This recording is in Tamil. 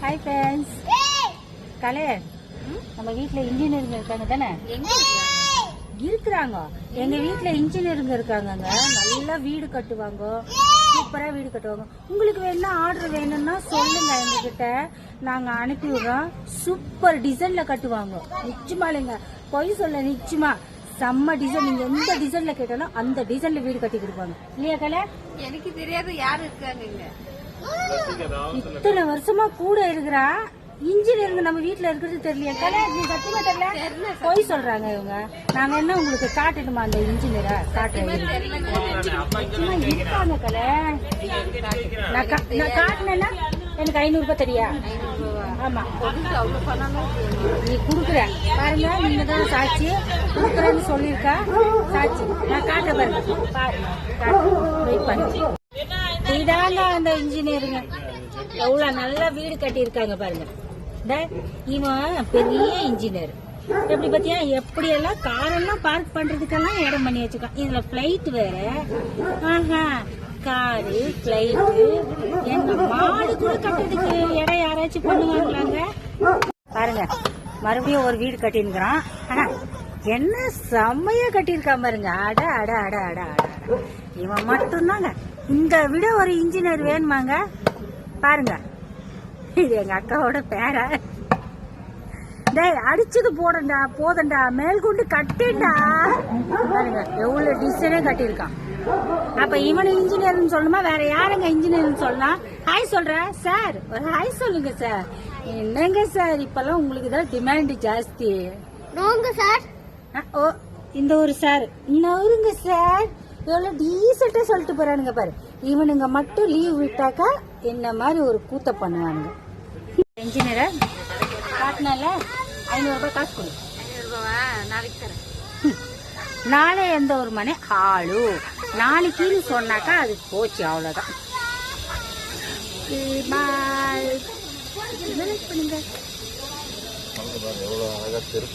Hi friends. கலே, நம்ம வீட்டில் இன்ஜினியருங்க இருக்காங்க தானே? இருக்கிறாங்க. எங்க வீட்டுல இன்ஜினியருங்க இருக்காங்கங்க. நல்லா வீடு கட்டுவாங்க, சூப்பரா வீடு கட்டுவாங்க. உங்களுக்கு வேணா ஆர்டர் வேணும்னா சொல்லுங்க, எங்ககிட்ட நாங்க அனுப்பி விடுறோம். சூப்பர் டிசைன்ல கட்டுவாங்க. நிச்சயமா இல்லைங்க, பொய் சொல்ல, நிச்சயமா செம்ம டிசைன். நீங்க எந்த டிசைன்ல கேட்டாலும் அந்த டிசைன்ல வீடு கட்டி கொடுப்பாங்க. இல்லையா கலை? எனக்கு தெரியாது யாரு இருக்காங்க. இத்தனை வருஷமா கூட இருக்கிறா இன்ஜினியருங்க நம்ம வீட்டுல இருக்கிறது தெரியலையா கலை? நீ சத்தியமா தெரியல, போய் சொல்றாங்க இவங்க. நாங்க என்ன உங்களுக்கு காட்டணுமா அந்த இன்ஜினியரை? காட்டுறேன் இருக்காங்க கலை. நான் காட்டினேன்னா எனக்கு 500 ரூபாய் தெரியா? ஆமா, நீ குடுக்குற பாருங்க. நீங்க தான் சாட்சி, குடுக்குறேன்னு சொல்லிருக்கா சாட்சி. நான் காட்டுற பாருங்க, வெயிட் பண்ணு. இதாங்க அந்த இன்ஜினியருங்க எவ்வளவு நல்லா வீடு கட்டி இருக்காங்க பாருங்க. இவன் பெரிய இன்ஜினியர். எப்படி பாத்தியா, எப்படி எல்லாம் காரெல்லாம் பார்க் பண்றதுக்கெல்லாம் இடம் பண்ணி வச்சிருக்கான். இதுல பிளைட் வேற. காரு, பிளைட்டு, என்ன மாடு கூட கட்டுறதுக்கு இடம் யாராச்சும் பண்ணுவாங்களாங்க? பாருங்க, மறுபடியும் ஒரு வீடு கட்டிருக்கிறான். என்ன செம்மையா கட்டியிருக்கான் பாருங்க. அட அட அட அட அட, இவன் மட்டும்தாங்க. இந்த விட ஒரு இன்ஜினியர் வேணுமாங்க? பாருங்க, இது எங்க அக்காவோட பேர. டேய், அடிச்சது போடண்டா, போதண்டா, மேல் கொண்டு கட்டேண்டா. பாருங்க எவ்வளவு டிசைனே கட்டியிருக்கான். அப்ப இவன் இன்ஜினியர்னு சொல்லணுமா? வேற யாருங்க இன்ஜினியர்னு சொல்லலாம்? ஹாய் சொல்ற சார், ஒரு ஹாய் சொல்லுங்க சார். என்னங்க சார், இப்பெல்லாம் உங்களுக்கு தான் டிமாண்ட் ஜாஸ்தி. சார், ஓ, இந்த ஒரு சார், இன்னொருங்க சார், எவ்வளவு டீசெண்டா சொல்லிட்டு போறானுங்க பாரு. இவனுங்க மட்டும் லீவ் விட்டாக்கா என்ன மாதிரி ஒரு கூத்த பண்ணுவானுங்க. இன்ஜினியரை காட்டினால 500 ரூபாய் காசு கொடு. நாளைக்கு தரேன். நாளை எந்த ஒரு மணி ஆளு நாளைக்குன்னு சொன்னாக்கா அது போச்சு, அவ்வளவுதான். பாய். பண்ணுங்க.